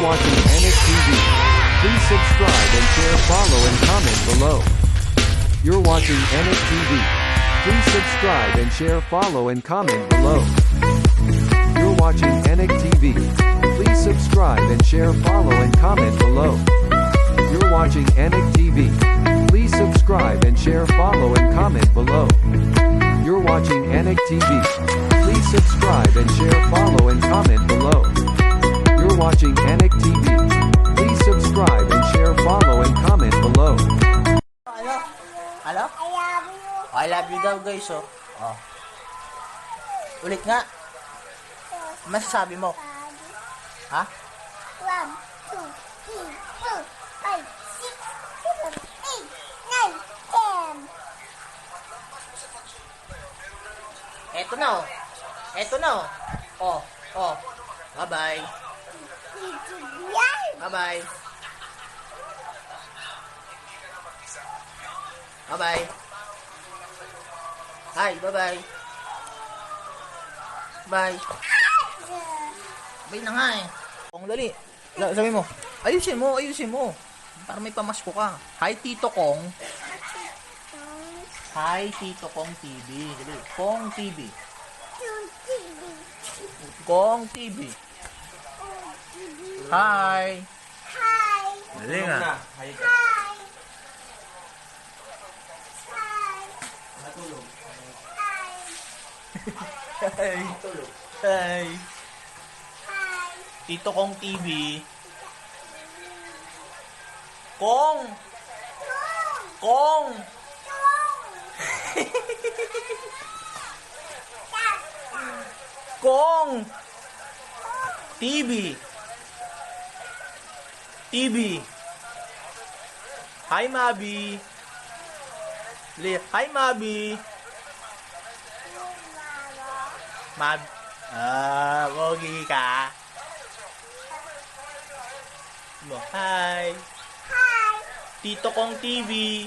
You're watching Anik TV. Please subscribe and share, follow and comment below. You're watching Anik TV. Please subscribe and share, follow and comment below. You're watching Anik TV. Please subscribe and share, follow and comment below. You're watching Anik TV. Please subscribe and share, follow and comment below. You're watching Anik TV. Please subscribe and share, follow and comment below. You're watching Anik TV. Please subscribe and share, follow and comment below. Ano? Ano? I love you daw guys, oh. Oh. Ulit nga. Masasabi mo? Ha? 1, 2, 3, 4, 5, 6, 7, 8, 9, 10. Eto na, oh. Eto na, oh. Oh, oh. Bye-bye. Bye-bye. Bye-bye. Hi, bye-bye. Bye. Bye na nga eh. Kung dali. Sabi mo. Ayusin mo, ayusin mo. Para may pamasko ka. Hi, Tito Kong. Hi, Tito Kong TV. Dali. Kong TV. Kong TV. Hi. Hi. Dali nga. Hi. Hi. Hi. Tito Kong TV. Kong. Kong. Kong. TV. TV. Hi, Mabi. Hi, Mabi. Mab. Pogi ka. Hi. Hi. Tito Kong TV.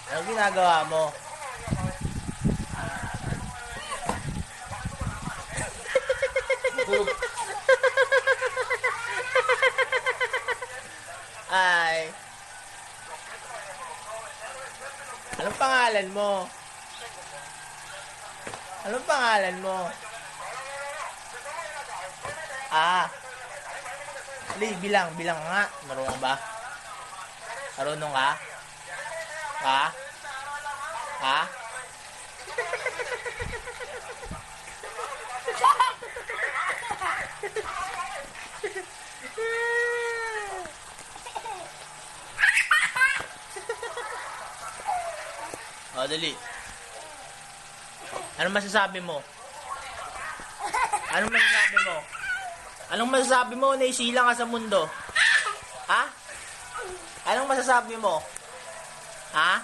Ano ginagawa mo? Ay. Anong pangalan mo? Anong pangalan mo? Bilang nga. Marunong ba? Marunong ka? Ha? Ha? O, dali. Anong masasabi mo? Anong masasabi mo? Anong masasabi mo? Naisilang ka sa mundo? Ha? Anong masasabi mo? Ha?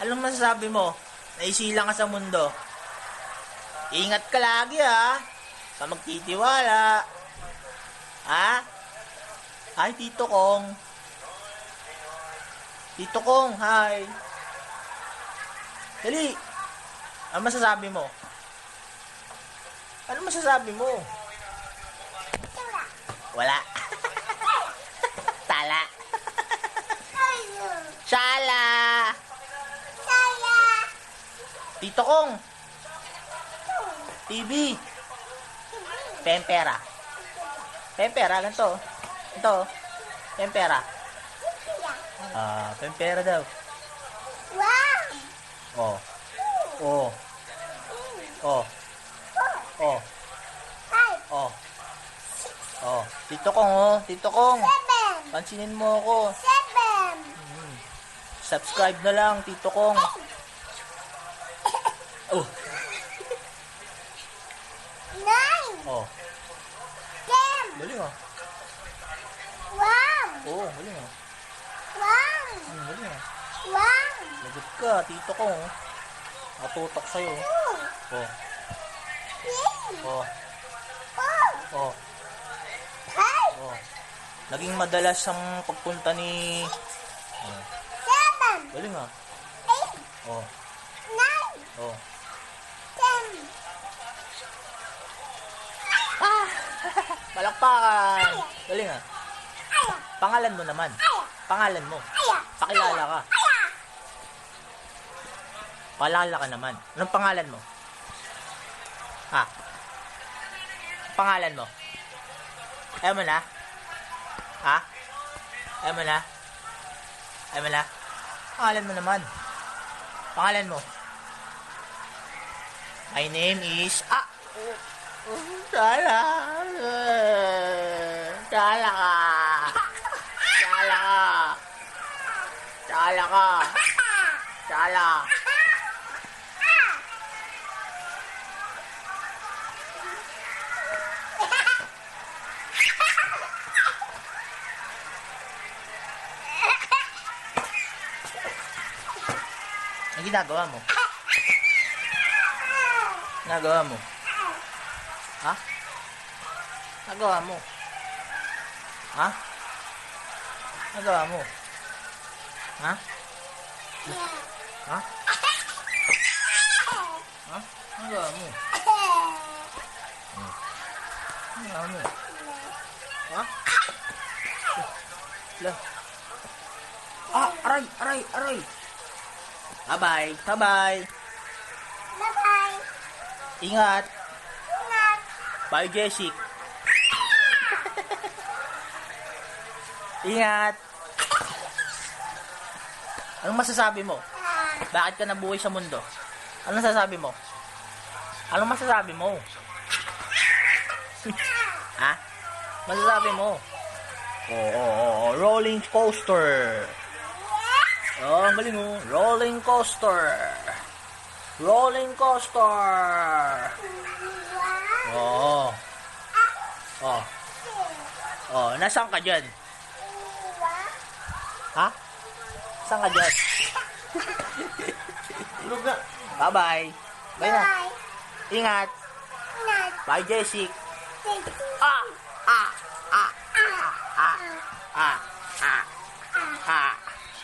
Anong masasabi mo? Naisilang ka sa mundo? Ingat ka lagi, ha? Sa magtitiwala. Ha? Hi, Tito Kong. Tito Kong, hi. Dali. Ano masasabi mo? Ano masasabi mo? Wala. Tala. Shala. Tito Kong. TV. Pempera. Pempera, ganito. Ito. Pempera. Pempera daw. Wow. Oh. Oh. Oh. Oh. Hi. Oh. Oh. Tito Kong, oh. Tito Kong. 7. Pansinin mo ako. 7. Subscribe na lang, Tito Kong. Oh. 9. Oh. 10. Galing ah. Wow. Oo, galing ah. Wow. Galing ah. Wow. Lagot ka, Tito Kong. Oh. Matutok sa'yo. 2. Oh. 3. Oh. 4. Oh. 5. Oh. Naging madalas ang pagpunta ni... Oh. 7. Galing ah. 8. Oh. 9. Oh. Ten. Palakpakan. Galing ah. Aya. Pangalan mo naman. Aya. Pangalan mo. Aya. Pakilala ka. Aya. Palala ka naman. Anong pangalan mo? Ha? Pangalan mo? Ayaw mo na? Ha? Ayaw mo na? Ayaw mo na? Pangalan mo naman. Pangalan mo? My name is... Sala. Sala ka. Sala ka. Sala ka. Sala. Ang ginagawa mo? Nagawa mo? Ha? Nagawa mo? Ha? Nagawa mo? Ha? Ha? Ha? Nagawa mo? Nagawa mo? Ha? Lah. Aray, aray, aray. Bye-bye, bye-bye. Bye-bye. Ingat. Ingat. Bye, Jessic. Ingat. Anong masasabi mo? Bakit ka nabuhay sa mundo? Anong sasabi mo? Anong masasabi mo? Ha? Masasabi mo? Rolling coaster. Oh, ang galing mo. Rolling coaster. Rolling coaster. Oh. Oh. Oh, nasaan ka dyan? Ha? Saan ka dyan? Tulog na. Bye-bye. Bye na. Bye. Ingat. Ingat. Bye, Jessic. Thank you. Ah! Ah! Ah! Ah! Ah! Ah! Ah!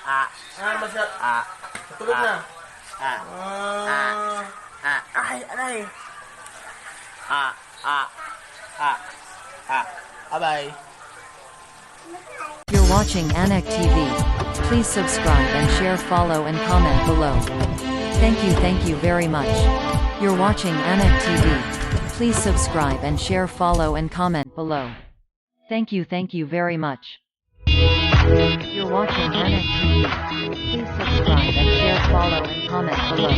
Ah! Basta, Ah! tulog na. Ah! Ah! Aray! Aray! Ah! Ah! Ah! Ah! Bye-bye. You're watching Anak TV. Please subscribe and share, follow and comment below. Thank you very much. You're watching Anak TV. Please subscribe and share, follow and comment below. Thank you very much. You're watching Anak TV. Please subscribe and share, follow and comment below.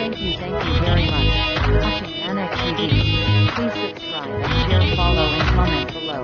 Thank you very much. Watching Anak TV. Please subscribe and share, follow and comment below.